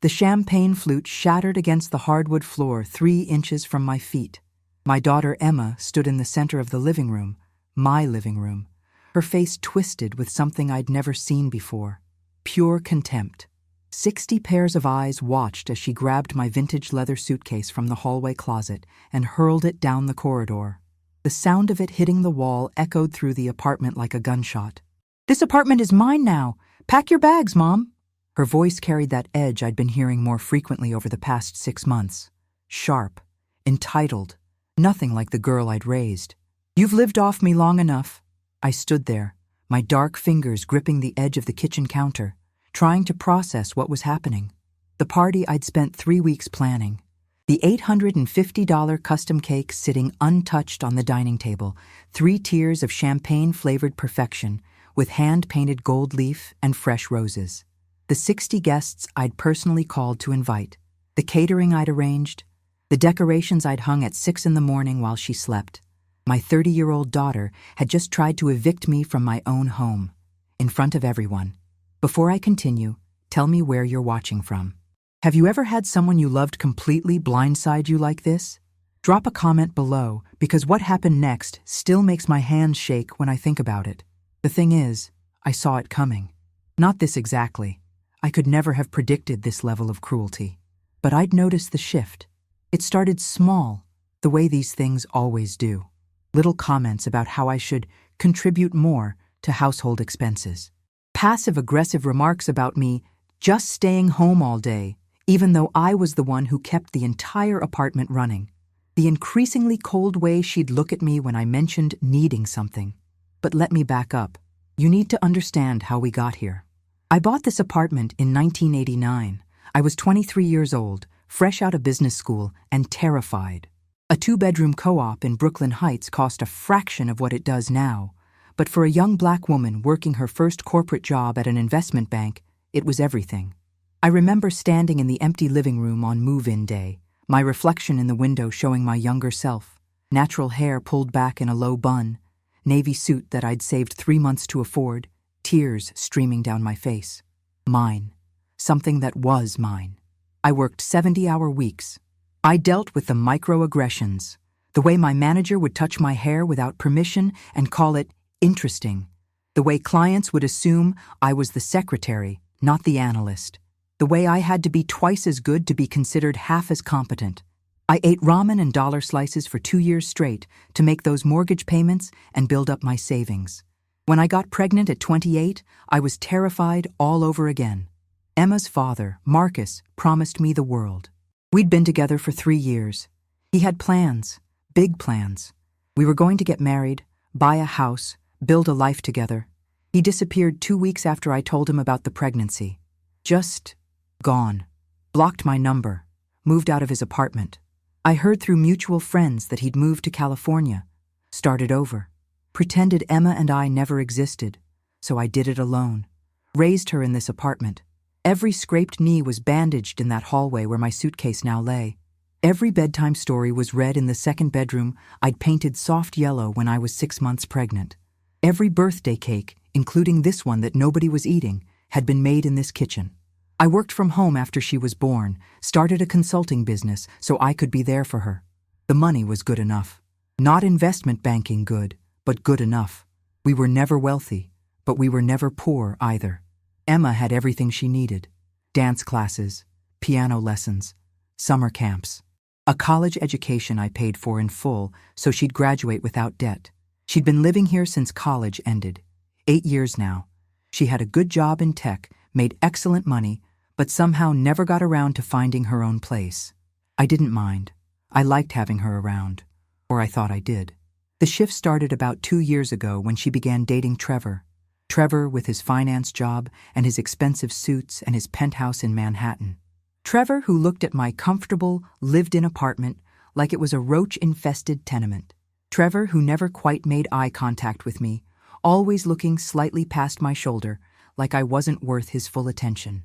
The champagne flute shattered against the hardwood floor 3 inches from my feet. My daughter Emma stood in the center of the living room, my living room, her face twisted with something I'd never seen before. Pure contempt. 60 pairs of eyes watched as she grabbed my vintage leather suitcase from the hallway closet and hurled it down the corridor. The sound of it hitting the wall echoed through the apartment like a gunshot. "This apartment is mine now. Pack your bags, Mom." Her voice carried that edge I'd been hearing more frequently over the past 6 months. Sharp, entitled, nothing like the girl I'd raised. "You've lived off me long enough." I stood there, my dark fingers gripping the edge of the kitchen counter, trying to process what was happening. The party I'd spent 3 weeks planning. The $850 custom cake sitting untouched on the dining table, 3 tiers of champagne-flavored perfection with hand-painted gold leaf and fresh roses. The 60 guests I'd personally called to invite. The catering I'd arranged. The decorations I'd hung at 6 in the morning while she slept. My 30-year-old daughter had just tried to evict me from my own home, in front of everyone. Before I continue, tell me where you're watching from. Have you ever had someone you loved completely blindside you like this? Drop a comment below, because what happened next still makes my hands shake when I think about it. The thing is, I saw it coming. Not this exactly. I could never have predicted this level of cruelty. But I'd noticed the shift. It started small, the way these things always do. Little comments about how I should contribute more to household expenses. Passive-aggressive remarks about me just staying home all day, even though I was the one who kept the entire apartment running. The increasingly cold way she'd look at me when I mentioned needing something. But let me back up. You need to understand how we got here. I bought this apartment in 1989. I was 23 years old, fresh out of business school, and terrified. A 2-bedroom co-op in Brooklyn Heights cost a fraction of what it does now, but for a young black woman working her first corporate job at an investment bank, it was everything. I remember standing in the empty living room on move-in day, my reflection in the window showing my younger self, natural hair pulled back in a low bun, navy suit that I'd saved 3 months to afford, tears streaming down my face. Mine. Something that was mine. I worked 70-hour weeks. I dealt with the microaggressions, the way my manager would touch my hair without permission and call it interesting, the way clients would assume I was the secretary, not the analyst, the way I had to be twice as good to be considered half as competent. I ate ramen and dollar slices for 2 years straight to make those mortgage payments and build up my savings. When I got pregnant at 28, I was terrified all over again. Emma's father, Marcus, promised me the world. We'd been together for 3 years. He had plans, big plans. We were going to get married, buy a house, build a life together. He disappeared 2 weeks after I told him about the pregnancy. Just gone. Blocked my number. Moved out of his apartment. I heard through mutual friends that he'd moved to California. Started over. Pretended Emma and I never existed, so I did it alone. Raised her in this apartment. Every scraped knee was bandaged in that hallway where my suitcase now lay. Every bedtime story was read in the 2nd bedroom I'd painted soft yellow when I was 6 months pregnant. Every birthday cake, including this one that nobody was eating, had been made in this kitchen. I worked from home after she was born, started a consulting business so I could be there for her. The money was good enough. Not investment banking good, but good enough. We were never wealthy, but we were never poor either. Emma had everything she needed. Dance classes, piano lessons, summer camps. A college education I paid for in full so she'd graduate without debt. She'd been living here since college ended. 8 years now. She had a good job in tech, made excellent money, but somehow never got around to finding her own place. I didn't mind. I liked having her around. Or I thought I did. The shift started about 2 years ago when she began dating Trevor. Trevor with his finance job and his expensive suits and his penthouse in Manhattan. Trevor who looked at my comfortable, lived-in apartment like it was a roach-infested tenement. Trevor who never quite made eye contact with me, always looking slightly past my shoulder like I wasn't worth his full attention.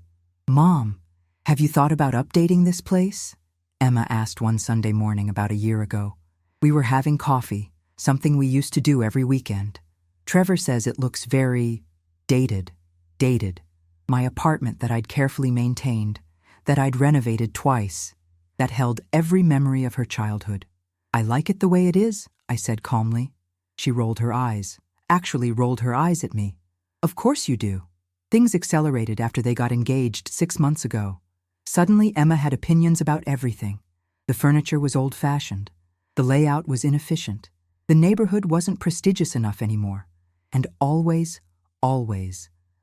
"Mom, have you thought about updating this place?" Emma asked one Sunday morning about a year ago. We were having coffee, something we used to do every weekend. Trevor says it looks very dated. My apartment that I'd carefully maintained, that I'd renovated twice, that held every memory of her childhood. "I like it the way it is," I said calmly. She rolled her eyes, actually rolled her eyes at me. "Of course you do." Things accelerated after they got engaged 6 months ago. Suddenly, Emma had opinions about everything. The furniture was old-fashioned. The layout was inefficient. The neighborhood wasn't prestigious enough anymore. And always,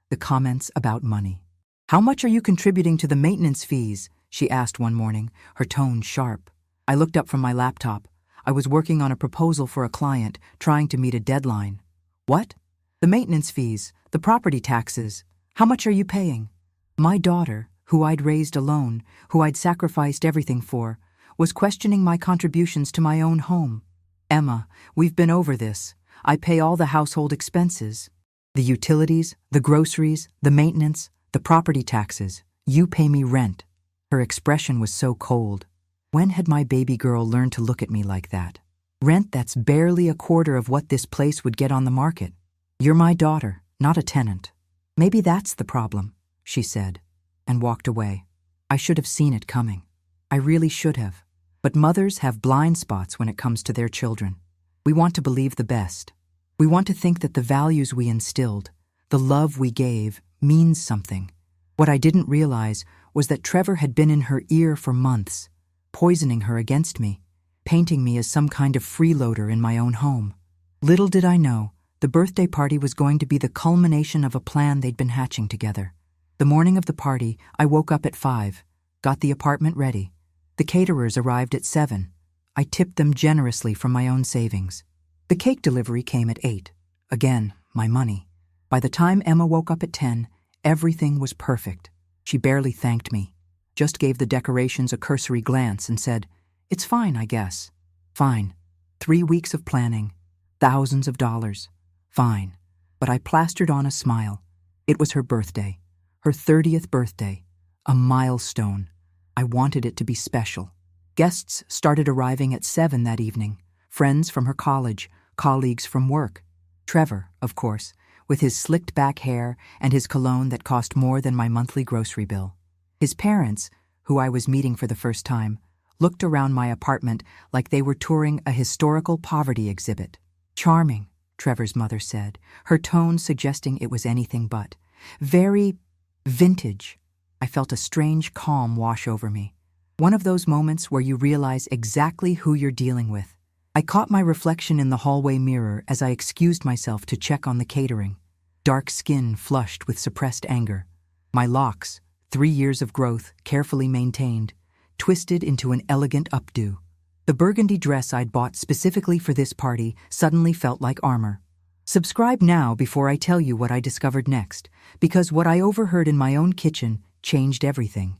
the comments about money. "How much are you contributing to the maintenance fees?" she asked one morning, her tone sharp. I looked up from my laptop. I was working on a proposal for a client, trying to meet a deadline. "What?" "The maintenance fees, the property taxes. How much are you paying?" My daughter, who I'd raised alone, who I'd sacrificed everything for, was questioning my contributions to my own home. "Emma, we've been over this. I pay all the household expenses. The utilities, the groceries, the maintenance, the property taxes. You pay me rent." Her expression was so cold. When had my baby girl learned to look at me like that? "Rent that's barely a quarter of what this place would get on the market. You're my daughter, not a tenant." "Maybe that's the problem," she said, and walked away. I should have seen it coming. I really should have. But mothers have blind spots when it comes to their children. We want to believe the best. We want to think that the values we instilled, the love we gave, means something. What I didn't realize was that Trevor had been in her ear for months, poisoning her against me, painting me as some kind of freeloader in my own home. Little did I know, the birthday party was going to be the culmination of a plan they'd been hatching together. The morning of the party, I woke up at 5, got the apartment ready. The caterers arrived at 7. I tipped them generously from my own savings. The cake delivery came at 8. Again, my money. By the time Emma woke up at 10, everything was perfect. She barely thanked me, just gave the decorations a cursory glance and said, "It's fine, I guess." Fine. 3 weeks of planning. Thousands of dollars. Fine. But I plastered on a smile. It was her birthday. Her 30th birthday. A milestone. I wanted it to be special. Guests started arriving at 7 that evening. Friends from her college, colleagues from work. Trevor, of course, with his slicked back hair and his cologne that cost more than my monthly grocery bill. His parents, who I was meeting for the first time, looked around my apartment like they were touring a historical poverty exhibit. "Charming," Trevor's mother said, her tone suggesting it was anything but. "Very vintage." I felt a strange calm wash over me. One of those moments where you realize exactly who you're dealing with. I caught my reflection in the hallway mirror as I excused myself to check on the catering. Dark skin flushed with suppressed anger. My locks, 3 years of growth, carefully maintained, twisted into an elegant updo. The burgundy dress I'd bought specifically for this party suddenly felt like armor. Subscribe now before I tell you what I discovered next, because what I overheard in my own kitchen changed everything.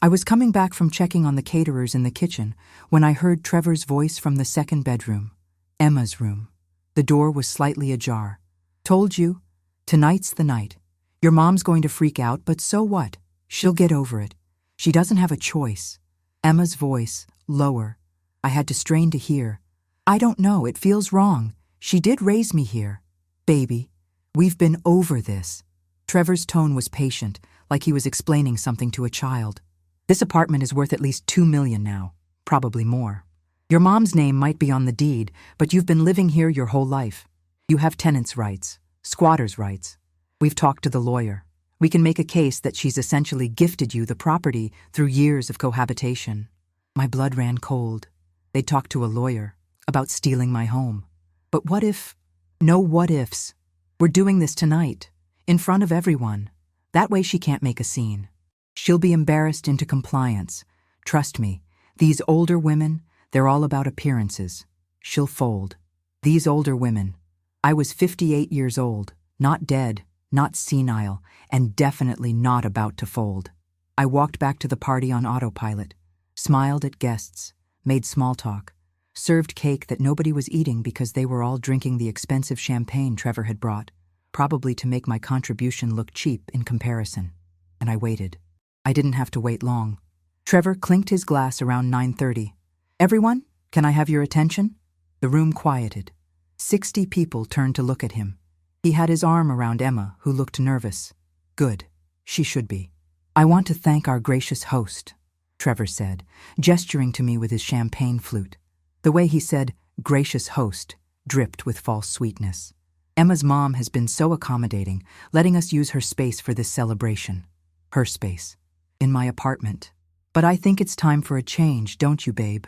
I was coming back from checking on the caterers in the kitchen when I heard Trevor's voice from the second bedroom, Emma's room. The door was slightly ajar. "Told you, tonight's the night. Your mom's going to freak out, but so what? She'll get over it. She doesn't have a choice." Emma's voice, lower. I had to strain to hear. "I don't know, it feels wrong. She did raise me here. Baby, we've been over this." Trevor's tone was patient, like he was explaining something to a child. "This apartment is worth at least $2 million now, probably more. Your mom's name might be on the deed, but you've been living here your whole life. You have tenants' rights, squatters' rights. We've talked to the lawyer. We can make a case that she's essentially gifted you the property through years of cohabitation." My blood ran cold. They'd talked to a lawyer about stealing my home. But what if? No what ifs. We're doing this tonight, in front of everyone. That way she can't make a scene. She'll be embarrassed into compliance. Trust me, these older women, they're all about appearances. She'll fold. These older women. I was 58 years old, not dead, not senile, and definitely not about to fold. I walked back to the party on autopilot, smiled at guests, made small talk, served cake that nobody was eating because they were all drinking the expensive champagne Trevor had brought, probably to make my contribution look cheap in comparison. And I waited. I didn't have to wait long. Trevor clinked his glass around 9:30. "Everyone, can I have your attention?" The room quieted. 60 people turned to look at him. He had his arm around Emma, who looked nervous. Good. She should be. I want to thank our gracious host, Trevor said, gesturing to me with his champagne flute. The way he said, gracious host, dripped with false sweetness. Emma's mom has been so accommodating, letting us use her space for this celebration. Her space. In my apartment. But I think it's time for a change, don't you, babe?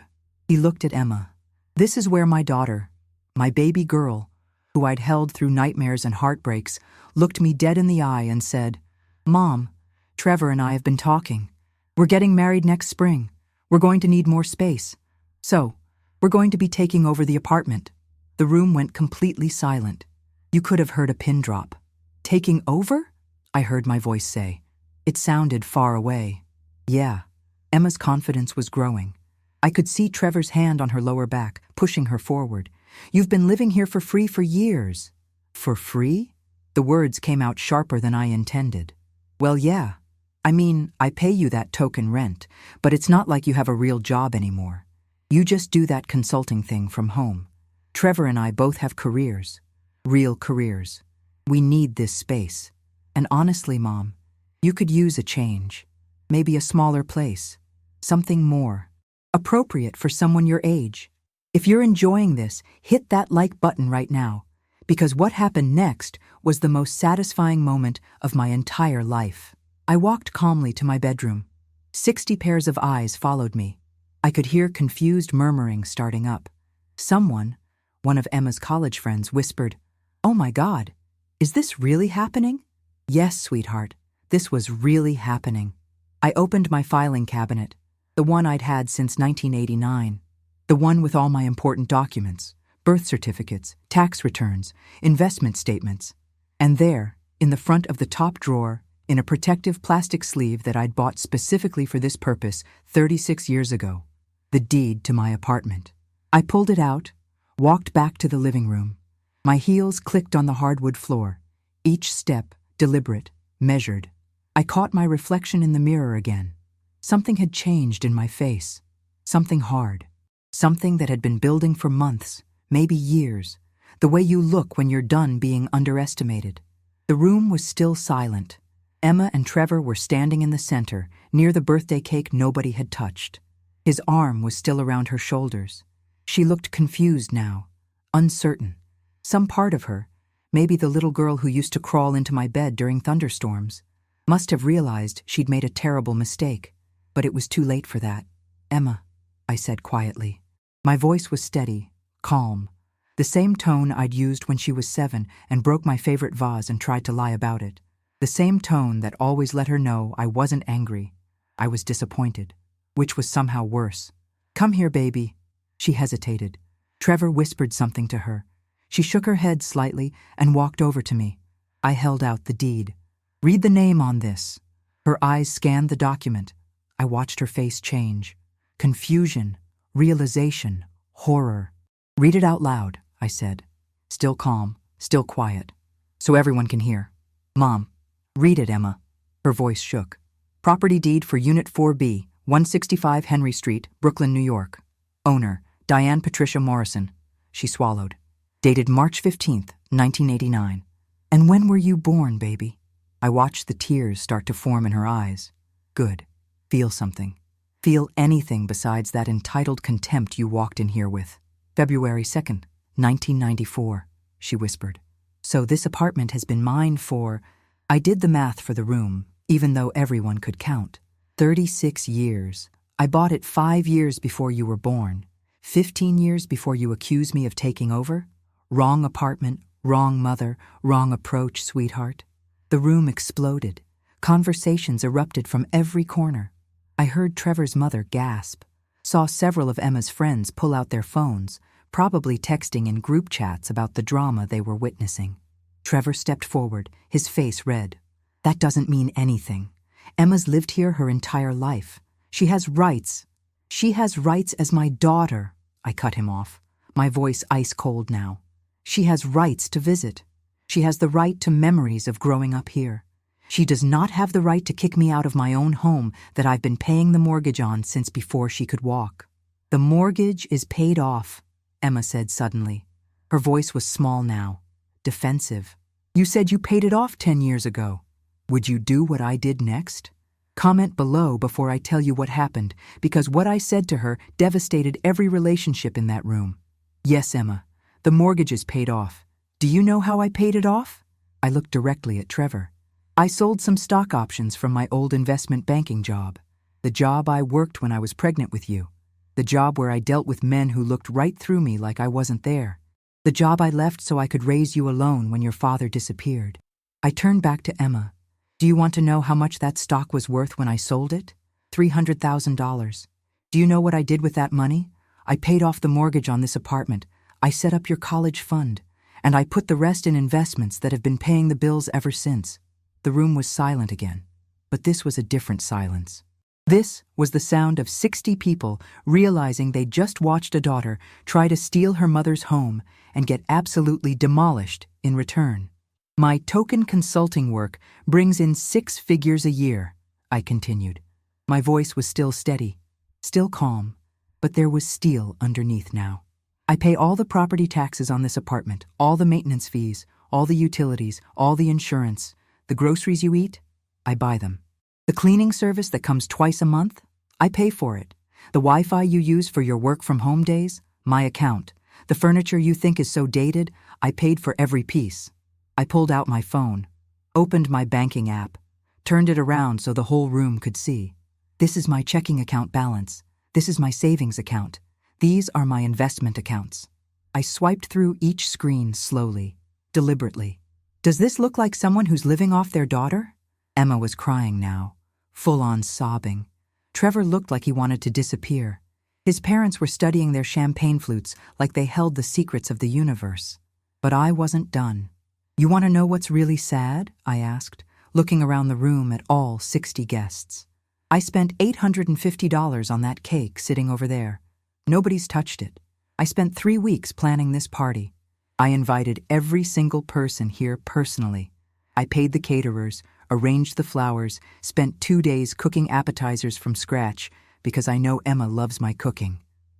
He looked at Emma. This is where my daughter, my baby girl, who I'd held through nightmares and heartbreaks, looked me dead in the eye and said, Mom, Trevor and I have been talking. We're getting married next spring. We're going to need more space. So, we're going to be taking over the apartment. The room went completely silent. You could have heard a pin drop. Taking over? I heard my voice say. It sounded far away. Yeah. Emma's confidence was growing. I could see Trevor's hand on her lower back, pushing her forward. You've been living here for free for years. For free? The words came out sharper than I intended. Well, yeah. I mean, I pay you that token rent, but it's not like you have a real job anymore. You just do that consulting thing from home. Trevor and I both have careers. Real careers. We need this space. And honestly, Mom, you could use a change. Maybe a smaller place. Something more. Appropriate for someone your age. If you're enjoying this, hit that like button right now. Because what happened next was the most satisfying moment of my entire life. I walked calmly to my bedroom. 60 pairs of eyes followed me. I could hear confused murmuring starting up. Someone, one of Emma's college friends, whispered, "Oh my God, is this really happening?" Yes, sweetheart, this was really happening. I opened my filing cabinet, the one I'd had since 1989, the one with all my important documents, birth certificates, tax returns, investment statements. And there, in the front of the top drawer, in a protective plastic sleeve that I'd bought specifically for this purpose 36 years ago, the deed to my apartment. I pulled it out, walked back to the living room. My heels clicked on the hardwood floor, each step deliberate, measured. I caught my reflection in the mirror again. Something had changed in my face. Something hard. Something that had been building for months, maybe years. The way you look when you're done being underestimated. The room was still silent. Emma and Trevor were standing in the center, near the birthday cake nobody had touched. His arm was still around her shoulders. She looked confused now, uncertain. Some part of her, maybe the little girl who used to crawl into my bed during thunderstorms, must have realized she'd made a terrible mistake. But it was too late for that. "Emma," I said quietly. My voice was steady, calm, the same tone I'd used when she was 7 and broke my favorite vase and tried to lie about it. The same tone that always let her know I wasn't angry. I was disappointed, which was somehow worse. "Come here, baby." She hesitated. Trevor whispered something to her. She shook her head slightly and walked over to me. I held out the deed. "Read the name on this." Her eyes scanned the document. I watched her face change. Confusion, realization, horror. "Read it out loud," I said. Still calm, still quiet, so everyone can hear. "Mom, read it, Emma." Her voice shook. "Property deed for Unit 4B, 165 Henry Street, Brooklyn, New York. Owner, Diane Patricia Morrison." She swallowed. "Dated March 15th, 1989. "And when were you born, baby?" I watched the tears start to form in her eyes. "Good. Feel something. Feel anything besides that entitled contempt you walked in here with." "February 2nd, 1994, she whispered. "So this apartment has been mine for—" I did the math for the room, even though everyone could count. 36 years. I bought it 5 years before you were born. 15 years before you accused me of taking over? Wrong apartment, wrong mother, wrong approach, sweetheart. The room exploded. Conversations erupted from every corner. I heard Trevor's mother gasp, saw several of Emma's friends pull out their phones, probably texting in group chats about the drama they were witnessing. Trevor stepped forward, his face red. "That doesn't mean anything. Emma's lived here her entire life. She has rights. She has rights as my daughter." I cut him off, my voice ice cold now. "She has rights to visit. She has the right to memories of growing up here. She does not have the right to kick me out of my own home that I've been paying the mortgage on since before she could walk." "The mortgage is paid off," Emma said suddenly. Her voice was small now, defensive. "You said you paid it off 10 years ago. Would you do what I did next?" Comment below before I tell you what happened, because what I said to her devastated every relationship in that room. Yes, Emma, the mortgage is paid off. Do you know how I paid it off? I looked directly at Trevor. I sold some stock options from my old investment banking job. The job I worked when I was pregnant with you. The job where I dealt with men who looked right through me like I wasn't there. The job I left so I could raise you alone when your father disappeared. I turned back to Emma. Do you want to know how much that stock was worth when I sold it? $300,000. Do you know what I did with that money? I paid off the mortgage on this apartment. I set up your college fund. And I put the rest in investments that have been paying the bills ever since. The room was silent again. But this was a different silence. This was the sound of 60 people realizing they'd just watched a daughter try to steal her mother's home and get absolutely demolished in return. My token consulting work brings in 6 figures a year, I continued. My voice was still steady, still calm, but there was steel underneath now. I pay all the property taxes on this apartment, all the maintenance fees, all the utilities, all the insurance. The groceries you eat, I buy them. The cleaning service that comes twice a month, I pay for it. The Wi-Fi you use for your work-from-home days, my account. The furniture you think is so dated, I paid for every piece. I pulled out my phone, opened my banking app, turned it around so the whole room could see. This is my checking account balance. This is my savings account. These are my investment accounts. I swiped through each screen slowly, deliberately. Does this look like someone who's living off their daughter? Emma was crying now, full-on sobbing. Trevor looked like he wanted to disappear. His parents were studying their champagne flutes like they held the secrets of the universe. But I wasn't done. You want to know what's really sad? I asked, looking around the room at all 60 guests. I spent $850 on that cake sitting over there. Nobody's touched it. I spent 3 weeks planning this party. I invited every single person here personally. I paid the caterers, arranged the flowers, spent 2 days cooking appetizers from scratch because I know Emma loves my cooking.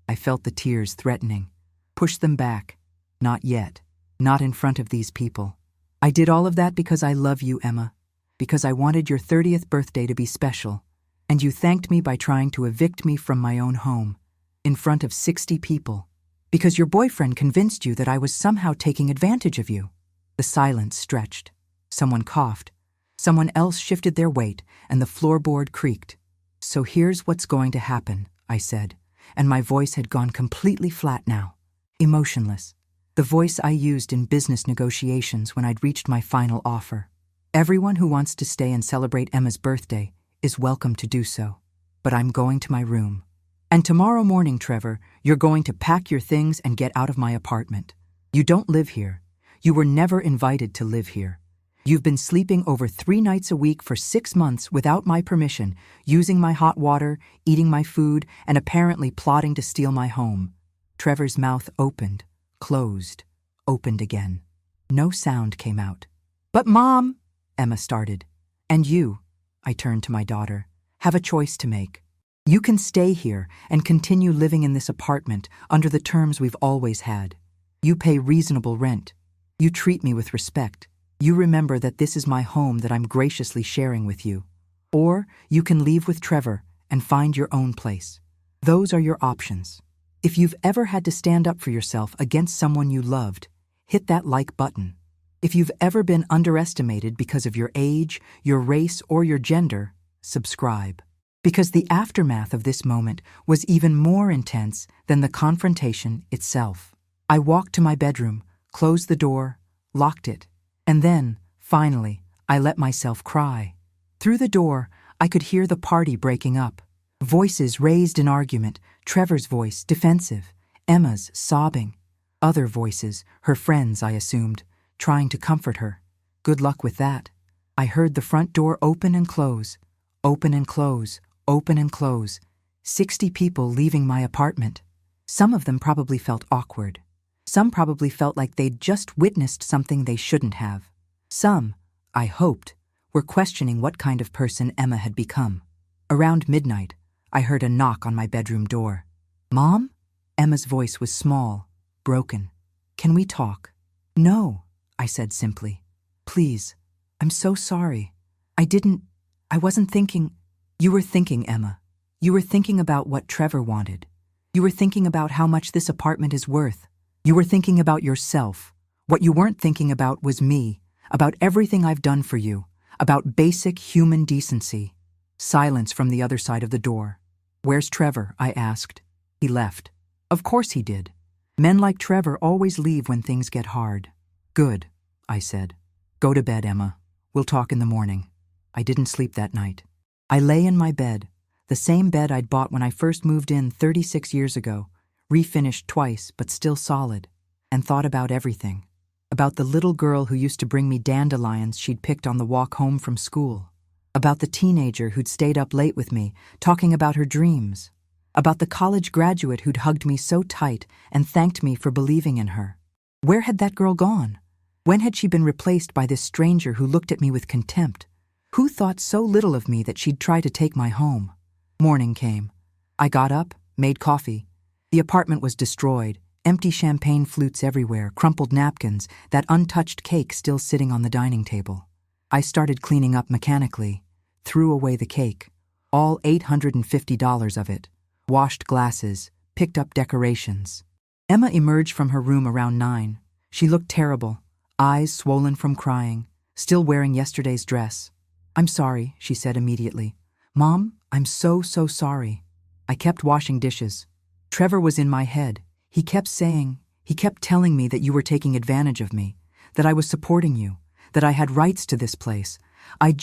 I felt the tears threatening. Pushed them back. Not yet. Not in front of these people. I did all of that because I love you, Emma. Because I wanted your 30th birthday to be special. And you thanked me by trying to evict me from my own home. In front of 60 people. Because your boyfriend convinced you that I was somehow taking advantage of you. The silence stretched. Someone coughed. Someone else shifted their weight, and the floorboard creaked. So here's what's going to happen, I said, and my voice had gone completely flat now. Emotionless. The voice I used in business negotiations when I'd reached my final offer. Everyone who wants to stay and celebrate Emma's birthday is welcome to do so. But I'm going to my room. And tomorrow morning, Trevor, you're going to pack your things and get out of my apartment. You don't live here. You were never invited to live here. You've been sleeping over 3 nights a week for 6 months without my permission, using my hot water, eating my food, and apparently plotting to steal my home. Trevor's mouth opened, closed, opened again. No sound came out. But Mom, Emma started. And you, I turned to my daughter, have a choice to make. You can stay here and continue living in this apartment under the terms we've always had. You pay reasonable rent. You treat me with respect. You remember that this is my home that I'm graciously sharing with you. Or you can leave with Trevor and find your own place. Those are your options. If you've ever had to stand up for yourself against someone you loved, hit that like button. If you've ever been underestimated because of your age, your race, or your gender, subscribe. Because the aftermath of this moment was even more intense than the confrontation itself. I walked to my bedroom, closed the door, locked it. And then, finally, I let myself cry. Through the door, I could hear the party breaking up. Voices raised in argument, Trevor's voice defensive, Emma's sobbing. Other voices, her friends, I assumed, trying to comfort her. Good luck with that. I heard the front door open and close, open and close, open and close. 60 people leaving my apartment. Some of them probably felt awkward. Some probably felt like they'd just witnessed something they shouldn't have. Some, I hoped, were questioning what kind of person Emma had become. Around midnight, I heard a knock on my bedroom door. Mom? Emma's voice was small, broken. Can we talk? No, I said simply. Please, I'm so sorry. I wasn't thinking. You were thinking, Emma. You were thinking about what Trevor wanted. You were thinking about how much this apartment is worth. You were thinking about yourself. What you weren't thinking about was me, about everything I've done for you, about basic human decency. Silence from the other side of the door. Where's Trevor? I asked. He left. Of course he did. Men like Trevor always leave when things get hard. Good, I said. Go to bed, Emma. We'll talk in the morning. I didn't sleep that night. I lay in my bed, the same bed I'd bought when I first moved in 36 years ago, refinished twice but still solid, and thought about everything. About the little girl who used to bring me dandelions she'd picked on the walk home from school. About the teenager who'd stayed up late with me, talking about her dreams. About the college graduate who'd hugged me so tight and thanked me for believing in her. Where had that girl gone? When had she been replaced by this stranger who looked at me with contempt? Who thought so little of me that she'd try to take my home? Morning came. I got up, made coffee. The apartment was destroyed, empty champagne flutes everywhere, crumpled napkins, that untouched cake still sitting on the dining table. I started cleaning up mechanically, threw away the cake, all $850 of it, washed glasses, picked up decorations. Emma emerged from her room around 9. She looked terrible, eyes swollen from crying, still wearing yesterday's dress. I'm sorry, she said immediately. Mom, I'm so sorry. I kept washing dishes. Trevor was in my head. He kept telling me that you were taking advantage of me, that I was supporting you, that I had rights to this place. I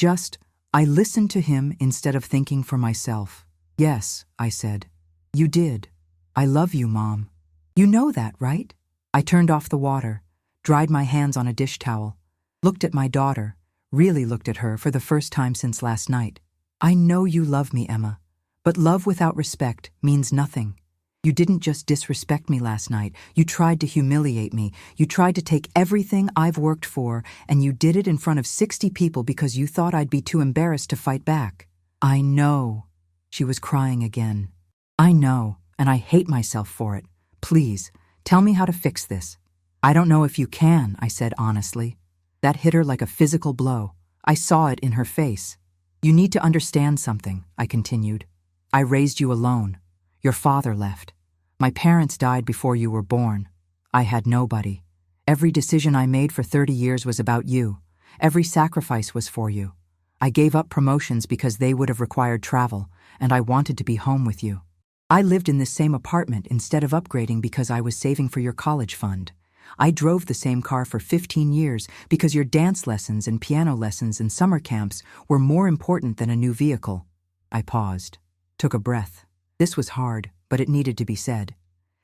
listened to him instead of thinking for myself. Yes, I said. You did. I love you, Mom. You know that, right? I turned off the water, dried my hands on a dish towel, looked at my daughter, really looked at her for the first time since last night. I know you love me, Emma, but love without respect means nothing. You didn't just disrespect me last night. You tried to humiliate me. You tried to take everything I've worked for, and you did it in front of 60 people because you thought I'd be too embarrassed to fight back. I know. She was crying again. I know, and I hate myself for it. Please, tell me how to fix this. I don't know if you can, I said honestly. That hit her like a physical blow. I saw it in her face. You need to understand something, I continued. I raised you alone. Your father left. My parents died before you were born. I had nobody. Every decision I made for 30 years was about you. Every sacrifice was for you. I gave up promotions because they would have required travel, and I wanted to be home with you. I lived in this same apartment instead of upgrading because I was saving for your college fund. I drove the same car for 15 years because your dance lessons and piano lessons and summer camps were more important than a new vehicle. I paused, took a breath. This was hard, but it needed to be said.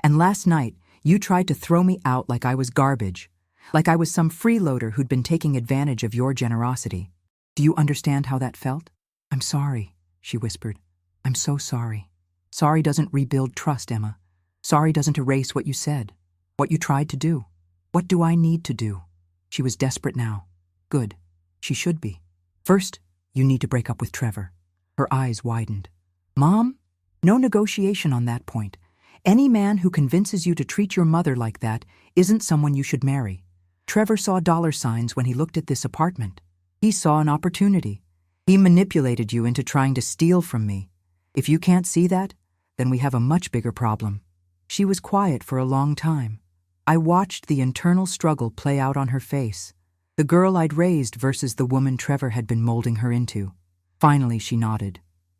And last night, you tried to throw me out like I was garbage, like I was some freeloader who'd been taking advantage of your generosity. Do you understand how that felt? I'm sorry, she whispered. I'm so sorry. Sorry doesn't rebuild trust, Emma. Sorry doesn't erase what you said, what you tried to do. What do I need to do? She was desperate now. Good. She should be. First, you need to break up with Trevor. Her eyes widened. Mom? No negotiation on that point. Any man who convinces you to treat your mother like that isn't someone you should marry. Trevor saw dollar signs when he looked at this apartment. He saw an opportunity. He manipulated you into trying to steal from me. If you can't see that, then we have a much bigger problem. She was quiet for a long time. I watched the internal struggle play out on her face, the girl I'd raised versus the woman Trevor had been molding her into. Finally, she nodded.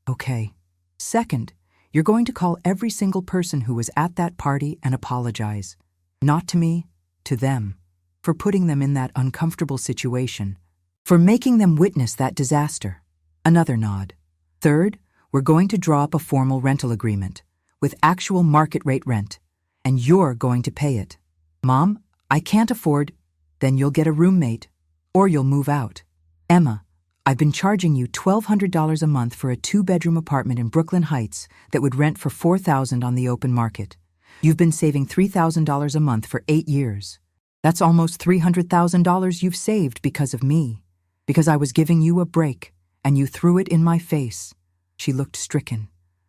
Okay. Second, you're going to call every single person who was at that party and apologize. Not to me, to them, for putting them in that uncomfortable situation, for making them witness that disaster. Another nod. Third, we're going to draw up a formal rental agreement with actual market rate rent, and you're going to pay it. Mom, I can't afford. Then you'll get a roommate, or you'll move out. Emma, I've been charging you $1,200 a month for a 2-bedroom apartment in Brooklyn Heights that would rent for $4,000 on the open market. You've been saving $3,000 a month for 8 years. That's almost $300,000 you've saved because of me, because I was giving you a break, and you threw it in my face. She looked stricken.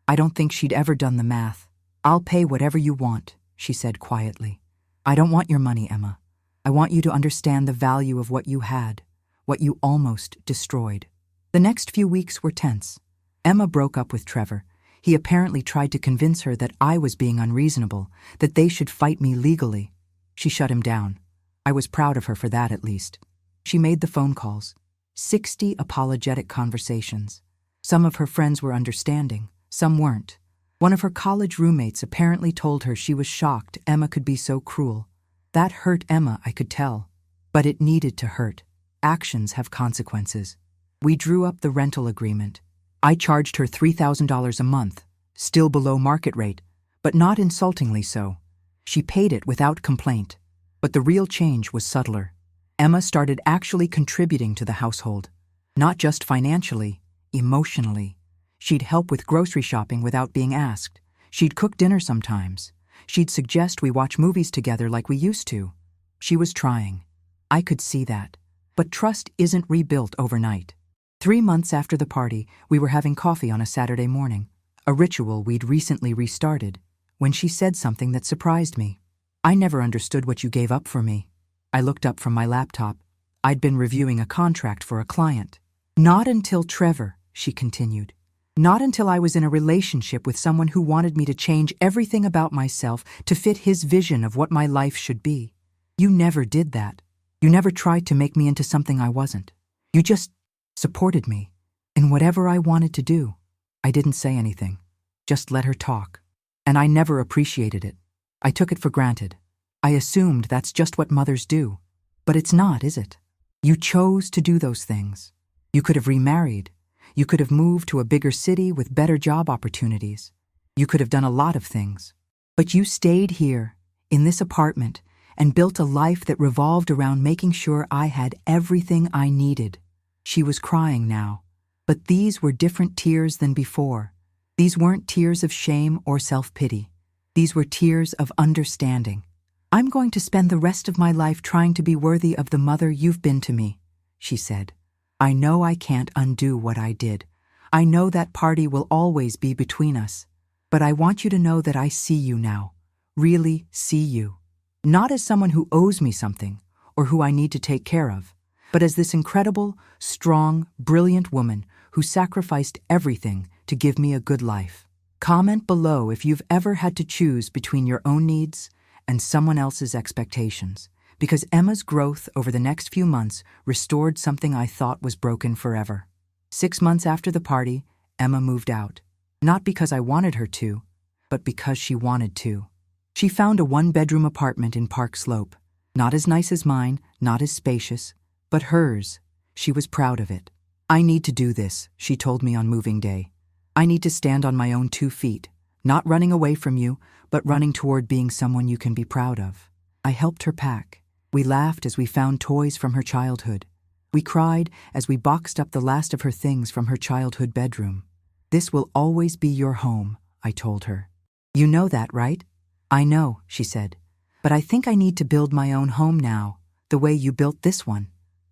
I don't think she'd ever done the math. I'll pay whatever you want, she said quietly. I don't want your money, Emma. I want you to understand the value of what you had, what you almost destroyed. The next few weeks were tense. Emma broke up with Trevor. He apparently tried to convince her that I was being unreasonable, that they should fight me legally. She shut him down. I was proud of her for that, at least. She made the phone calls. 60 apologetic conversations. Some of her friends were understanding, some weren't. One of her college roommates apparently told her she was shocked Emma could be so cruel. That hurt Emma, I could tell. But it needed to hurt. Actions have consequences. We drew up the rental agreement. I charged her $3,000 a month, still below market rate, but not insultingly so. She paid it without complaint. But the real change was subtler. Emma started actually contributing to the household. Not just financially, emotionally. She'd help with grocery shopping without being asked. She'd cook dinner sometimes. She'd suggest we watch movies together like we used to. She was trying. I could see that. But trust isn't rebuilt overnight. 3 months after the party, we were having coffee on a Saturday morning, a ritual we'd recently restarted, when she said something that surprised me. I never understood what you gave up for me. I looked up from my laptop. I'd been reviewing a contract for a client. Not until Trevor, she continued. Not until I was in a relationship with someone who wanted me to change everything about myself to fit his vision of what my life should be. You never did that. You never tried to make me into something I wasn't. You just supported me in whatever I wanted to do. I didn't say anything, just let her talk. And I never appreciated it. I took it for granted. I assumed that's just what mothers do. But it's not, is it? You chose to do those things. You could have remarried. You could have moved to a bigger city with better job opportunities. You could have done a lot of things. But you stayed here, in this apartment, and built a life that revolved around making sure I had everything I needed. She was crying now. But these were different tears than before. These weren't tears of shame or self-pity. These were tears of understanding. I'm going to spend the rest of my life trying to be worthy of the mother you've been to me, she said. I know I can't undo what I did. I know that party will always be between us. But I want you to know that I see you now. Really see you. Not as someone who owes me something or who I need to take care of, but as this incredible, strong, brilliant woman who sacrificed everything to give me a good life. Comment below if you've ever had to choose between your own needs and someone else's expectations, because Emma's growth over the next few months restored something I thought was broken forever. 6 months after the party, Emma moved out. Not because I wanted her to, but because she wanted to. She found a 1-bedroom apartment in Park Slope. Not as nice as mine, not as spacious, but hers. She was proud of it. I need to do this, she told me on moving day. I need to stand on my own 2 feet, not running away from you, but running toward being someone you can be proud of. I helped her pack. We laughed as we found toys from her childhood. We cried as we boxed up the last of her things from her childhood bedroom. This will always be your home, I told her. You know that, right? I know, she said. But I think I need to build my own home now, the way you built this one.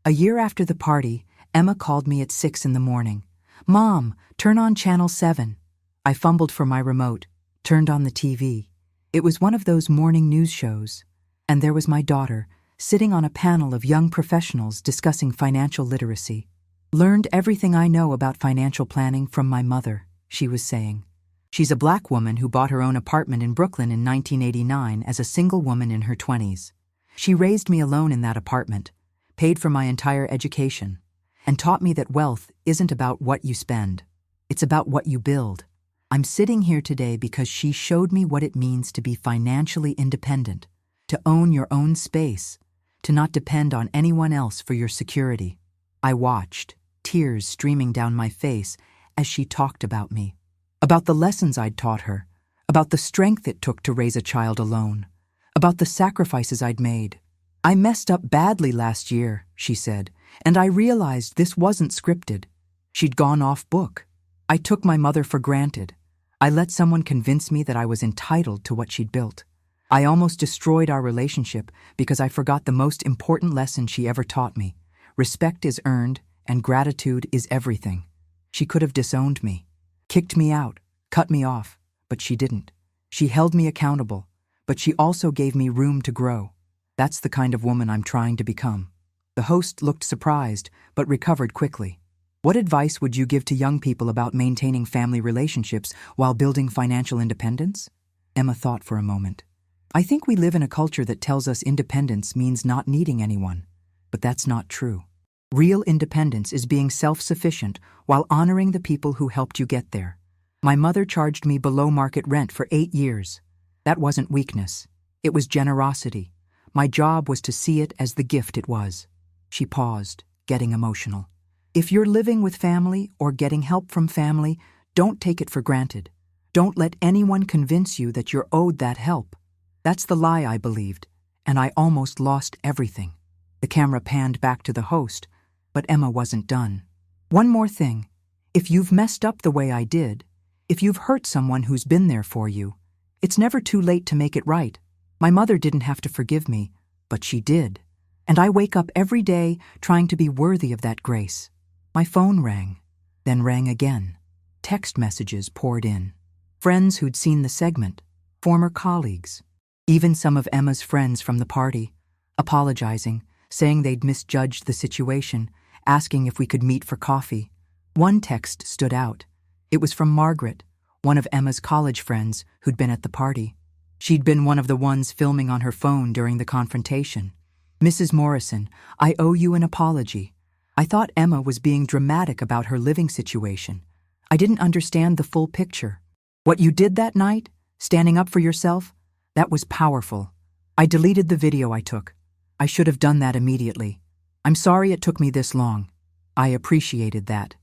A year after the party, Emma called me at 6 in the morning. Mom, turn on Channel 7. I fumbled for my remote, turned on the TV. It was one of those morning news shows. And there was my daughter, sitting on a panel of young professionals discussing financial literacy. Learned everything I know about financial planning from my mother, she was saying. She's a black woman who bought her own apartment in Brooklyn in 1989 as a single woman in her 20s. She raised me alone in that apartment, paid for my entire education, and taught me that wealth isn't about what you spend. It's about what you build. I'm sitting here today because she showed me what it means to be financially independent, to own your own space, to not depend on anyone else for your security. I watched, tears streaming down my face as she talked about me, about the lessons I'd taught her, about the strength it took to raise a child alone, about the sacrifices I'd made. I messed up badly last year, she said, and I realized this wasn't scripted. She'd gone off book. I took my mother for granted. I let someone convince me that I was entitled to what she'd built. I almost destroyed our relationship because I forgot the most important lesson she ever taught me. Respect is earned, and gratitude is everything. She could have disowned me, kicked me out, cut me off, but she didn't. She held me accountable, but she also gave me room to grow. That's the kind of woman I'm trying to become. The host looked surprised, but recovered quickly. What advice would you give to young people about maintaining family relationships while building financial independence? Emma thought for a moment. I think we live in a culture that tells us independence means not needing anyone. But that's not true. Real independence is being self-sufficient while honoring the people who helped you get there. My mother charged me below market rent for 8 years. That wasn't weakness. It was generosity. My job was to see it as the gift it was. She paused, getting emotional. If you're living with family or getting help from family, don't take it for granted. Don't let anyone convince you that you're owed that help. That's the lie I believed, and I almost lost everything. The camera panned back to the host, but Emma wasn't done. One more thing. If you've messed up the way I did, if you've hurt someone who's been there for you, it's never too late to make it right. My mother didn't have to forgive me, but she did. And I wake up every day trying to be worthy of that grace. My phone rang, then rang again. Text messages poured in. Friends who'd seen the segment, former colleagues, even some of Emma's friends from the party, apologizing, saying they'd misjudged the situation, asking if we could meet for coffee. One text stood out. It was from Margaret, one of Emma's college friends who'd been at the party. She'd been one of the ones filming on her phone during the confrontation. Mrs. Morrison, I owe you an apology. I thought Emma was being dramatic about her living situation. I didn't understand the full picture. What you did that night, standing up for yourself, that was powerful. I deleted the video I took. I should have done that immediately. I'm sorry it took me this long. I appreciated that,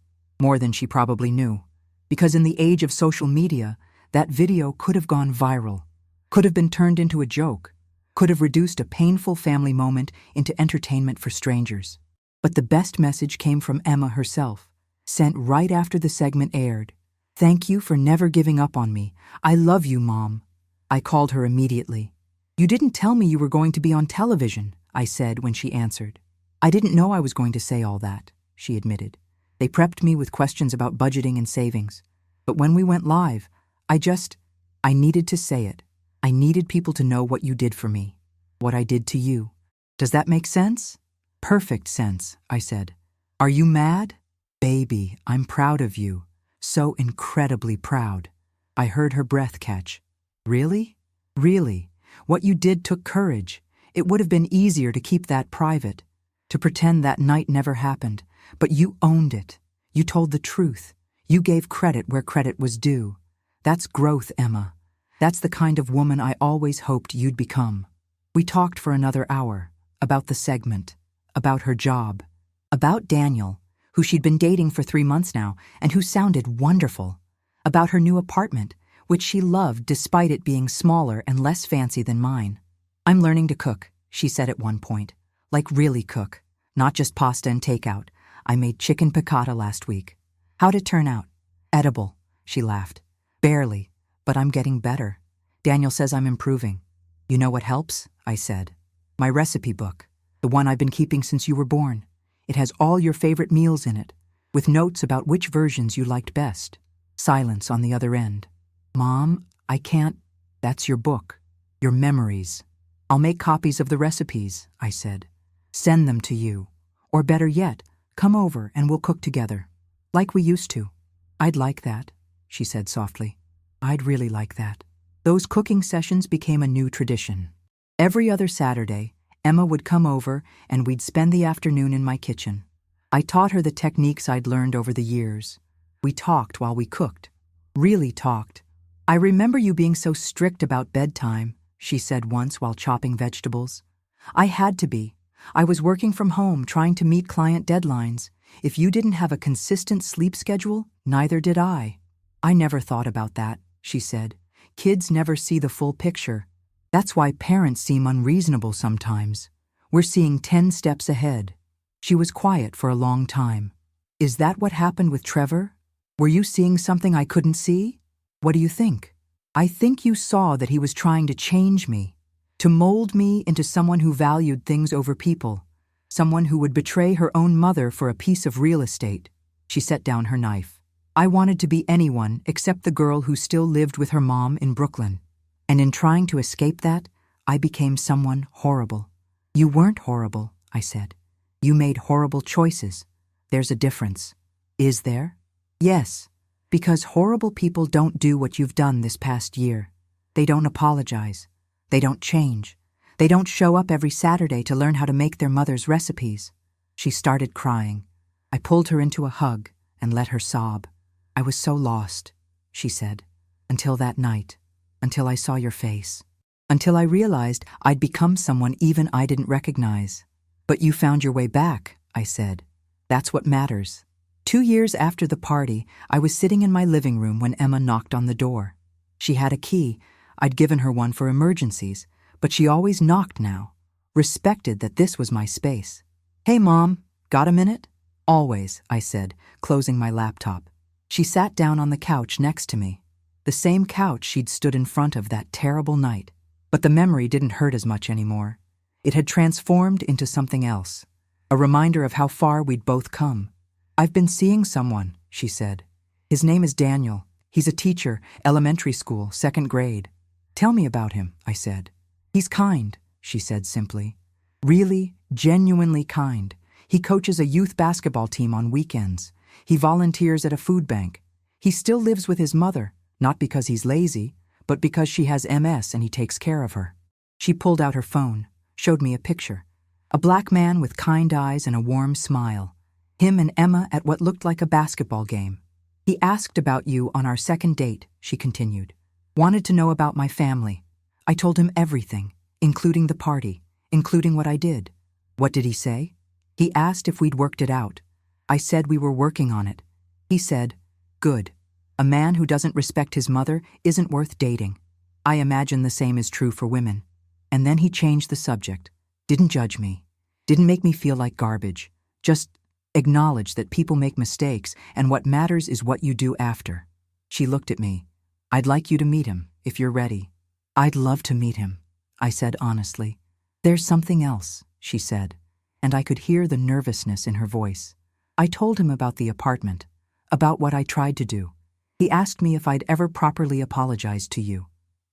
more than she probably knew. Because in the age of social media, that video could have gone viral, could have been turned into a joke, could have reduced a painful family moment into entertainment for strangers. But the best message came from Emma herself, sent right after the segment aired. Thank you for never giving up on me. I love you, Mom. I called her immediately. You didn't tell me you were going to be on television, I said when she answered. I didn't know I was going to say all that, she admitted. They prepped me with questions about budgeting and savings. But when we went live, I needed to say it. I needed people to know what you did for me, what I did to you. Does that make sense? Perfect sense, I said. Are you mad? Baby, I'm proud of you. So incredibly proud. I heard her breath catch. Really? Really? What you did took courage. It would have been easier to keep that private, to pretend that night never happened. But you owned it. You told the truth. You gave credit where credit was due. That's growth, Emma. That's the kind of woman I always hoped you'd become. We talked for another hour, about the segment, about her job, about Daniel, who she'd been dating for 3 months now and who sounded wonderful, about her new apartment, which she loved despite it being smaller and less fancy than mine. I'm learning to cook, she said at one point. Like really cook, not just pasta and takeout. I made chicken piccata last week. How'd it turn out? Edible, she laughed. Barely, but I'm getting better. Daniel says I'm improving. You know what helps? I said. My recipe book. The one I've been keeping since you were born. It has all your favorite meals in it, with notes about which versions you liked best. Silence on the other end. Mom, I can't. That's your book. Your memories. I'll make copies of the recipes, I said. Send them to you. Or better yet, come over and we'll cook together. Like we used to. I'd like that, she said softly. I'd really like that. Those cooking sessions became a new tradition. Every other Saturday, Emma would come over and we'd spend the afternoon in my kitchen. I taught her the techniques I'd learned over the years. We talked while we cooked. Really talked. I remember you being so strict about bedtime, she said once while chopping vegetables. I had to be. I was working from home trying to meet client deadlines. If you didn't have a consistent sleep schedule, neither did I. I never thought about that, she said. Kids never see the full picture. That's why parents seem unreasonable sometimes. We're seeing 10 steps ahead. She was quiet for a long time. Is that what happened with Trevor? Were you seeing something I couldn't see? What do you think? I think you saw that he was trying to change me, to mold me into someone who valued things over people, someone who would betray her own mother for a piece of real estate. She set down her knife. I wanted to be anyone except the girl who still lived with her mom in Brooklyn. And in trying to escape that, I became someone horrible. You weren't horrible, I said. You made horrible choices. There's a difference. Is there? Yes, because horrible people don't do what you've done this past year. They don't apologize. They don't change. They don't show up every Saturday to learn how to make their mother's recipes. She started crying. I pulled her into a hug and let her sob. I was so lost, she said, until that night, until I saw your face, until I realized I'd become someone even I didn't recognize. But you found your way back, I said. That's what matters. 2 years after the party, I was sitting in my living room when Emma knocked on the door. She had a key. I'd given her one for emergencies, but she always knocked now, respected that this was my space. Hey, Mom, got a minute? Always, I said, closing my laptop. She sat down on the couch next to me, the same couch she'd stood in front of that terrible night. But the memory didn't hurt as much anymore. It had transformed into something else, a reminder of how far we'd both come. I've been seeing someone, she said. His name is Daniel. He's a teacher, elementary school, 2nd grade. Tell me about him, I said. He's kind, she said simply. Really, genuinely kind. He coaches a youth basketball team on weekends. He volunteers at a food bank. He still lives with his mother, not because he's lazy, but because she has MS and he takes care of her. She pulled out her phone, showed me a picture. A black man with kind eyes and a warm smile. Him and Emma at what looked like a basketball game. He asked about you on our 2nd date, she continued. Wanted to know about my family. I told him everything, including the party, including what I did. What did he say? He asked if we'd worked it out. I said we were working on it. He said, good. A man who doesn't respect his mother isn't worth dating. I imagine the same is true for women. And then he changed the subject. Didn't judge me. Didn't make me feel like garbage. Just acknowledge that people make mistakes and what matters is what you do after. She looked at me. I'd like you to meet him, if you're ready. I'd love to meet him, I said honestly. There's something else, she said, and I could hear the nervousness in her voice. I told him about the apartment, about what I tried to do. He asked me if I'd ever properly apologized to you.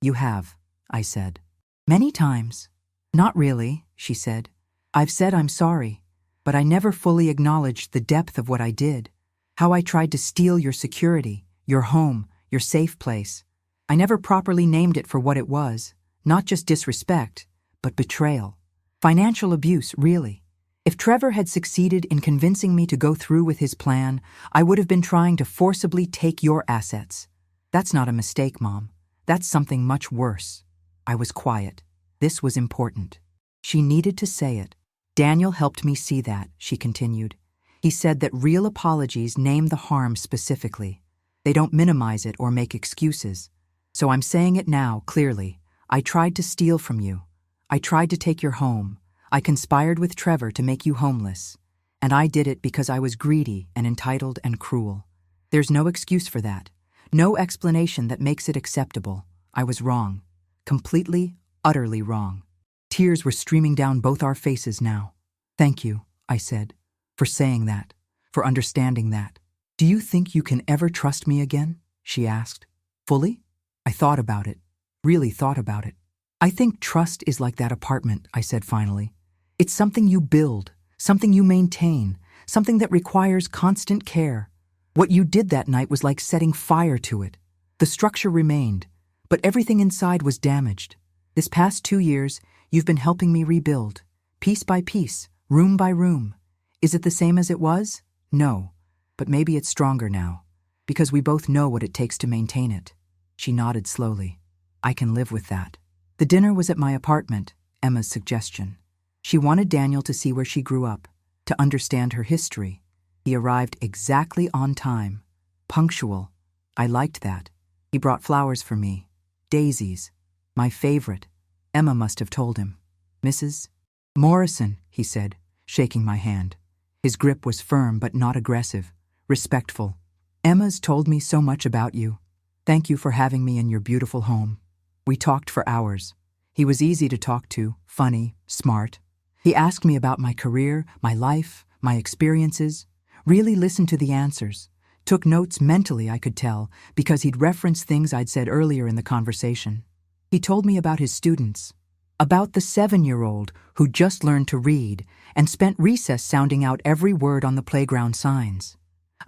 You have, I said. Many times. Not really, she said. I've said I'm sorry, but I never fully acknowledged the depth of what I did, how I tried to steal your security, your home, your safe place. I never properly named it for what it was, not just disrespect, but betrayal. Financial abuse, really. If Trevor had succeeded in convincing me to go through with his plan, I would have been trying to forcibly take your assets. That's not a mistake, Mom. That's something much worse. I was quiet. This was important. She needed to say it. Daniel helped me see that, she continued. He said that real apologies name the harm specifically. They don't minimize it or make excuses. So I'm saying it now, clearly. I tried to steal from you. I tried to take your home. I conspired with Trevor to make you homeless. And I did it because I was greedy and entitled and cruel. There's no excuse for that. No explanation that makes it acceptable. I was wrong. Completely, utterly wrong. Tears were streaming down both our faces now. Thank you, I said, for saying that, for understanding that. Do you think you can ever trust me again? She asked. Fully? I thought about it, really thought about it. I think trust is like that apartment, I said finally. It's something you build, something you maintain, something that requires constant care. What you did that night was like setting fire to it. The structure remained, but everything inside was damaged. This past 2 years, you've been helping me rebuild, piece by piece, room by room. Is it the same as it was? No, but maybe it's stronger now, because we both know what it takes to maintain it. She nodded slowly. I can live with that. The dinner was at my apartment, Emma's suggestion. She wanted Daniel to see where she grew up, to understand her history. He arrived exactly on time, punctual. I liked that. He brought flowers for me, daisies, my favorite. Emma must have told him. Mrs. Morrison, he said, shaking my hand. His grip was firm but not aggressive, respectful. Emma's told me so much about you. Thank you for having me in your beautiful home. We talked for hours. He was easy to talk to, funny, smart. He asked me about my career, my life, my experiences, really listened to the answers, took notes mentally, I could tell, because he'd referenced things I'd said earlier in the conversation. He told me about his students, about the 7-year-old who just learned to read and spent recess sounding out every word on the playground signs,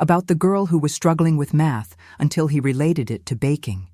about the girl who was struggling with math until he related it to baking.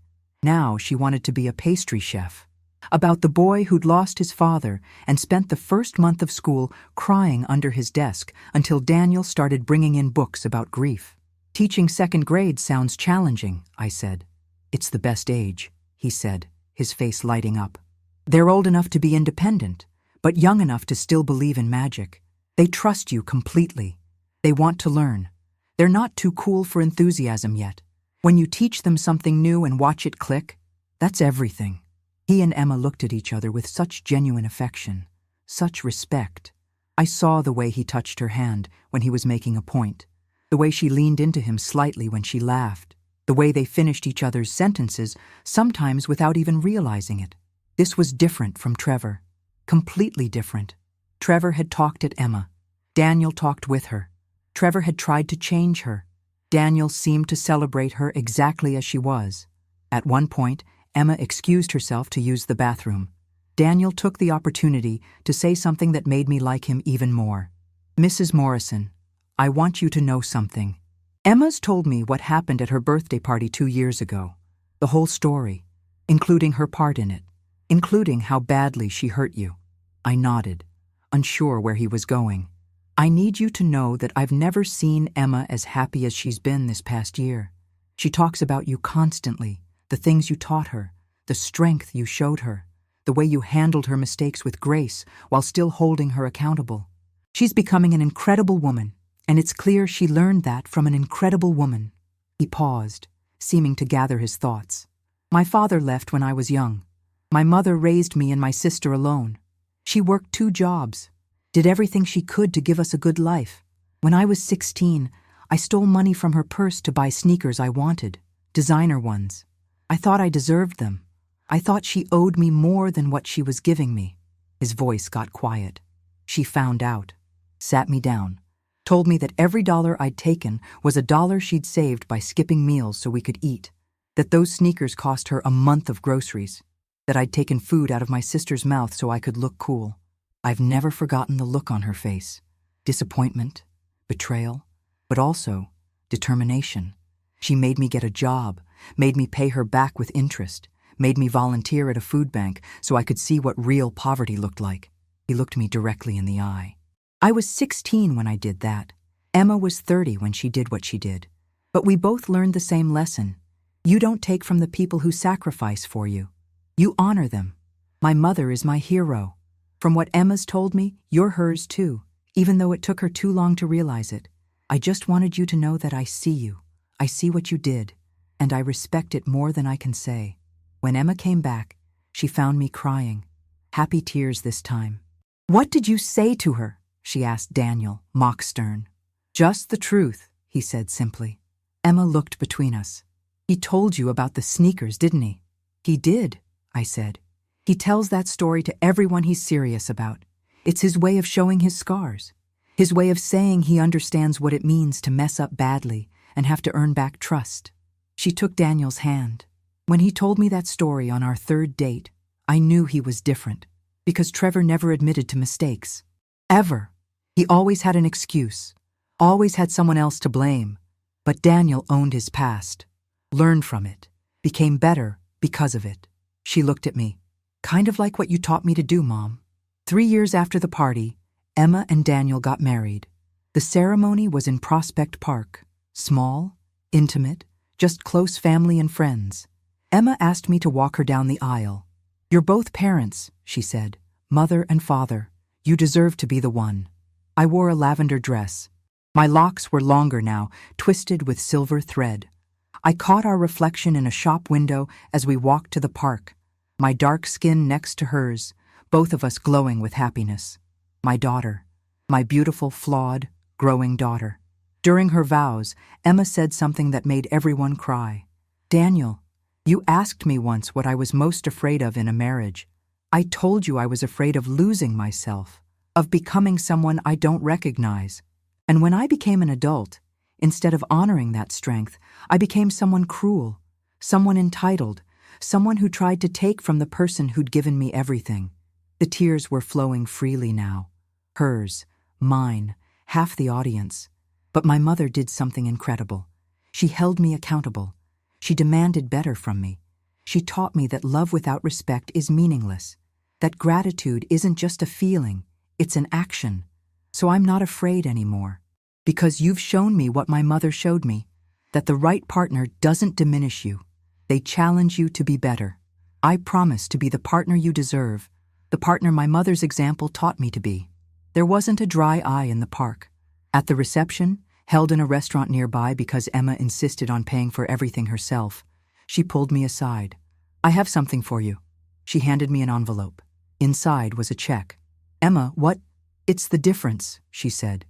Now she wanted to be a pastry chef. About the boy who'd lost his father and spent the first month of school crying under his desk until Daniel started bringing in books about grief. Teaching second grade sounds challenging, I said. It's the best age, he said, his face lighting up. They're old enough to be independent, but young enough to still believe in magic. They trust you completely. They want to learn. They're not too cool for enthusiasm yet. When you teach them something new and watch it click, that's everything. He and Emma looked at each other with such genuine affection, such respect. I saw the way he touched her hand when he was making a point, the way she leaned into him slightly when she laughed, the way they finished each other's sentences, sometimes without even realizing it. This was different from Trevor. Completely different. Trevor had talked at Emma. Daniel talked with her. Trevor had tried to change her. Daniel seemed to celebrate her exactly as she was. At one point, Emma excused herself to use the bathroom. Daniel took the opportunity to say something that made me like him even more. Mrs. Morrison, I want you to know something. Emma's told me what happened at her birthday party 2 years ago. The whole story, including her part in it, including how badly she hurt you. I nodded, unsure where he was going. I need you to know that I've never seen Emma as happy as she's been this past year. She talks about you constantly, the things you taught her, the strength you showed her, the way you handled her mistakes with grace while still holding her accountable. She's becoming an incredible woman, and it's clear she learned that from an incredible woman. He paused, seeming to gather his thoughts. My father left when I was young. My mother raised me and my sister alone. She worked 2 jobs, did everything she could to give us a good life. When I was 16, I stole money from her purse to buy sneakers I wanted, designer ones. I thought I deserved them. I thought she owed me more than what she was giving me. His voice got quiet. She found out, sat me down, told me that every dollar I'd taken was a dollar she'd saved by skipping meals so we could eat, that those sneakers cost her a month of groceries, that I'd taken food out of my sister's mouth so I could look cool. I've never forgotten the look on her face. Disappointment, betrayal, but also determination. She made me get a job, made me pay her back with interest, made me volunteer at a food bank so I could see what real poverty looked like. He looked me directly in the eye. I was 16 when I did that. Emma was 30 when she did what she did. But we both learned the same lesson. You don't take from the people who sacrifice for you. You honor them. My mother is my hero. From what Emma's told me, you're hers too, even though it took her too long to realize it. I just wanted you to know that I see you. I see what you did, and I respect it more than I can say. When Emma came back, she found me crying. Happy tears this time. What did you say to her? She asked Daniel, mock stern. Just the truth, he said simply. Emma looked between us. He told you about the sneakers, didn't he? He did, I said. He tells that story to everyone he's serious about. It's his way of showing his scars. His way of saying he understands what it means to mess up badly and have to earn back trust. She took Daniel's hand. When he told me that story on our 3rd date, I knew he was different, because Trevor never admitted to mistakes. Ever. He always had an excuse, always had someone else to blame. But Daniel owned his past, learned from it, became better because of it. She looked at me. Kind of like what you taught me to do, Mom. 3 years after the party, Emma and Daniel got married. The ceremony was in Prospect Park. Small, intimate, just close family and friends. Emma asked me to walk her down the aisle. You're both parents, she said, mother and father. You deserve to be the one. I wore a lavender dress. My locks were longer now, twisted with silver thread. I caught our reflection in a shop window as we walked to the park. My dark skin next to hers, both of us glowing with happiness. My daughter, my beautiful, flawed, growing daughter. During her vows, Emma said something that made everyone cry. Daniel, you asked me once what I was most afraid of in a marriage. I told you I was afraid of losing myself, of becoming someone I don't recognize. And when I became an adult, instead of honoring that strength, I became someone cruel, someone entitled, someone who tried to take from the person who'd given me everything. The tears were flowing freely now. Hers, mine, half the audience. But my mother did something incredible. She held me accountable. She demanded better from me. She taught me that love without respect is meaningless, that gratitude isn't just a feeling, it's an action. So I'm not afraid anymore. Because you've shown me what my mother showed me, that the right partner doesn't diminish you. They challenge you to be better. I promise to be the partner you deserve, the partner my mother's example taught me to be. There wasn't a dry eye in the park. At the reception, held in a restaurant nearby because Emma insisted on paying for everything herself, she pulled me aside. I have something for you. She handed me an envelope. Inside was a check. Emma, what? It's the difference, she said,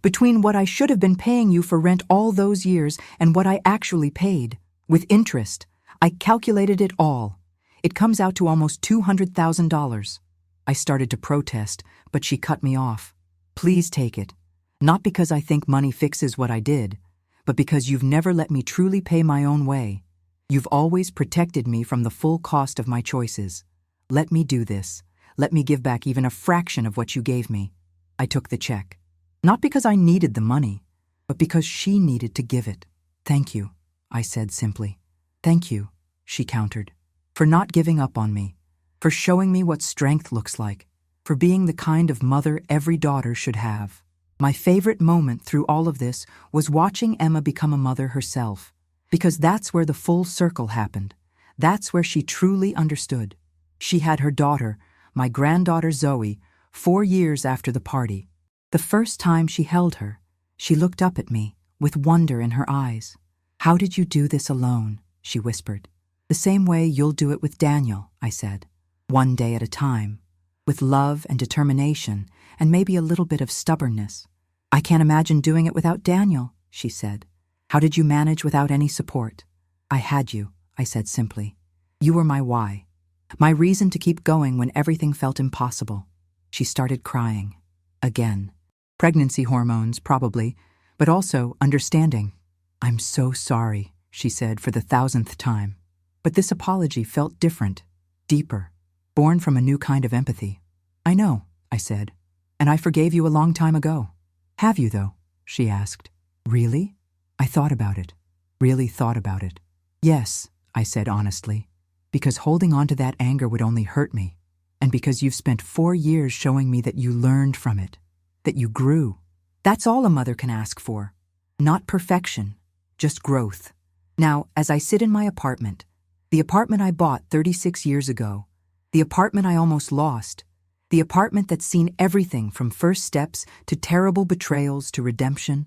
between what I should have been paying you for rent all those years and what I actually paid. With interest, I calculated it all. It comes out to almost $200,000. I started to protest, but she cut me off. Please take it. Not because I think money fixes what I did, but because you've never let me truly pay my own way. You've always protected me from the full cost of my choices. Let me do this. Let me give back even a fraction of what you gave me. I took the check. Not because I needed the money, but because she needed to give it. Thank you, I said simply. Thank you, she countered, for not giving up on me, for showing me what strength looks like, for being the kind of mother every daughter should have. My favorite moment through all of this was watching Emma become a mother herself, because that's where the full circle happened. That's where she truly understood. She had her daughter, my granddaughter Zoe, 4 years after the party. The first time she held her, she looked up at me with wonder in her eyes. How did you do this alone? She whispered. The same way you'll do it with Daniel, I said. One day at a time, with love and determination and maybe a little bit of stubbornness. I can't imagine doing it without Daniel, she said. How did you manage without any support? I had you, I said simply. You were my why, my reason to keep going when everything felt impossible. She started crying. Again. Pregnancy hormones, probably, but also understanding. I'm so sorry, she said for the 1,000th time. But this apology felt different, deeper, born from a new kind of empathy. I know, I said, and I forgave you a long time ago. Have you, though? She asked. Really? I thought about it. Really thought about it. Yes, I said honestly, because holding on to that anger would only hurt me, and because you've spent 4 years showing me that you learned from it, that you grew. That's all a mother can ask for. Not perfection, just growth. Now, as I sit in my apartment, the apartment I bought 36 years ago, the apartment I almost lost, the apartment that's seen everything from first steps to terrible betrayals to redemption,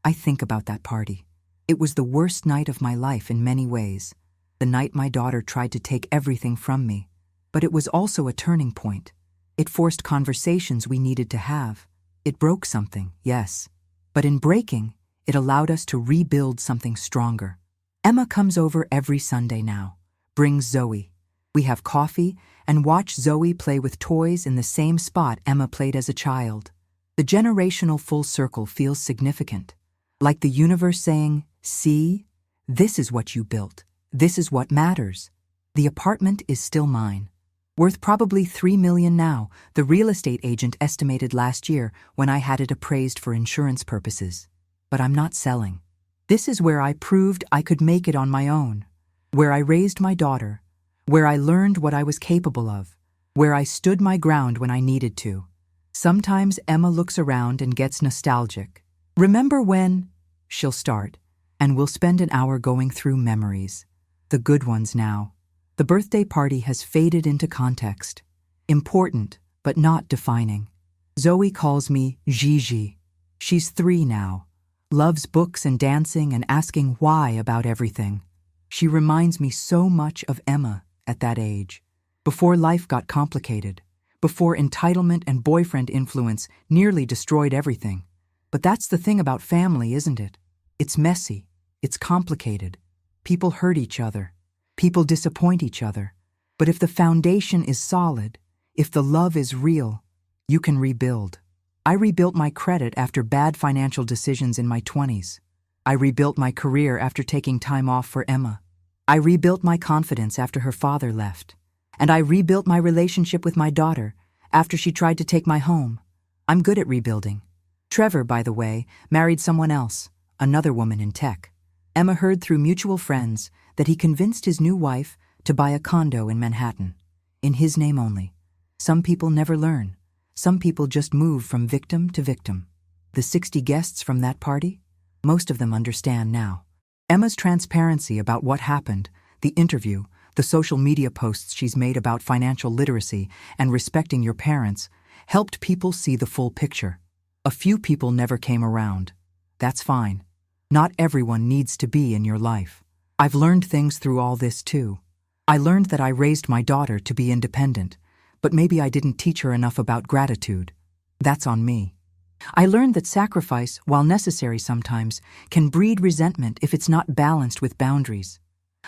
I think about that party. It was the worst night of my life in many ways, the night my daughter tried to take everything from me. But it was also a turning point. It forced conversations we needed to have. It broke something, yes. But in breaking, it allowed us to rebuild something stronger. Emma comes over every Sunday now, brings Zoe. We have coffee and watch Zoe play with toys in the same spot Emma played as a child. The generational full circle feels significant, like the universe saying, see, this is what you built. This is what matters. The apartment is still mine. Worth probably $3 million now, the real estate agent estimated last year when I had it appraised for insurance purposes. But I'm not selling. This is where I proved I could make it on my own, where I raised my daughter, where I learned what I was capable of, where I stood my ground when I needed to. Sometimes Emma looks around and gets nostalgic. Remember when? She'll start, and we'll spend an hour going through memories. The good ones now. The birthday party has faded into context. Important, but not defining. Zoe calls me Gigi. She's 3 now. Loves books and dancing and asking why about everything. She reminds me so much of Emma at that age, before life got complicated, before entitlement and boyfriend influence nearly destroyed everything. But that's the thing about family, isn't it? It's messy. It's complicated. People hurt each other. People disappoint each other. But if the foundation is solid, if the love is real, you can rebuild. I rebuilt my credit after bad financial decisions in my 20s. I rebuilt my career after taking time off for Emma. I rebuilt my confidence after her father left. And I rebuilt my relationship with my daughter after she tried to take my home. I'm good at rebuilding. Trevor, by the way, married someone else, another woman in tech. Emma heard through mutual friends that he convinced his new wife to buy a condo in Manhattan, in his name only. Some people never learn. Some people just move from victim to victim. The 60 guests from that party? Most of them understand now. Emma's transparency about what happened, the interview, the social media posts she's made about financial literacy and respecting your parents, helped people see the full picture. A few people never came around. That's fine. Not everyone needs to be in your life. I've learned things through all this too. I learned that I raised my daughter to be independent, but maybe I didn't teach her enough about gratitude. That's on me. I learned that sacrifice, while necessary sometimes, can breed resentment if it's not balanced with boundaries.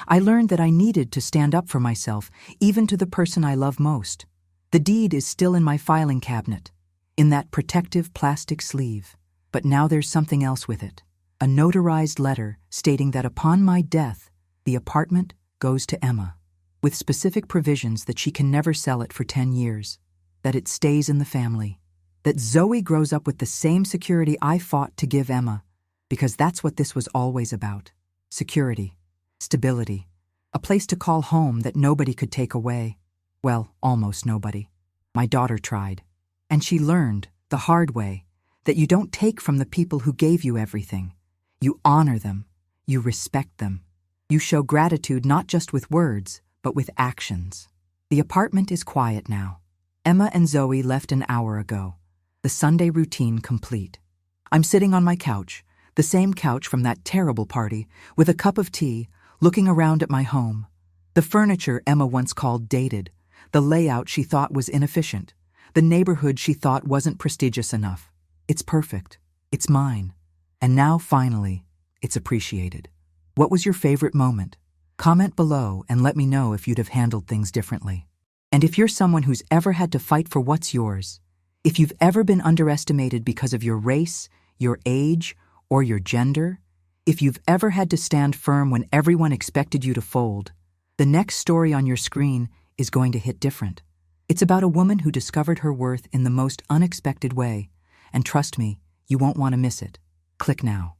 I learned that I needed to stand up for myself, even to the person I love most. The deed is still in my filing cabinet, in that protective plastic sleeve. But now there's something else with it. A notarized letter stating that upon my death, the apartment goes to Emma, with specific provisions that she can never sell it for 10 years, that it stays in the family, that Zoe grows up with the same security I fought to give Emma, because that's what this was always about. Security, stability, a place to call home that nobody could take away. Well, almost nobody. My daughter tried, and she learned, the hard way, that you don't take from the people who gave you everything. You honor them. You respect them. You show gratitude not just with words, but with actions. The apartment is quiet now. Emma and Zoe left an hour ago. The Sunday routine complete. I'm sitting on my couch, the same couch from that terrible party, with a cup of tea, looking around at my home. The furniture Emma once called dated, the layout she thought was inefficient, the neighborhood she thought wasn't prestigious enough. It's perfect. It's mine. And now, finally, it's appreciated. What was your favorite moment? Comment below and let me know if you'd have handled things differently. And if you're someone who's ever had to fight for what's yours, if you've ever been underestimated because of your race, your age, or your gender, if you've ever had to stand firm when everyone expected you to fold, the next story on your screen is going to hit different. It's about a woman who discovered her worth in the most unexpected way, and trust me, you won't want to miss it. Click now.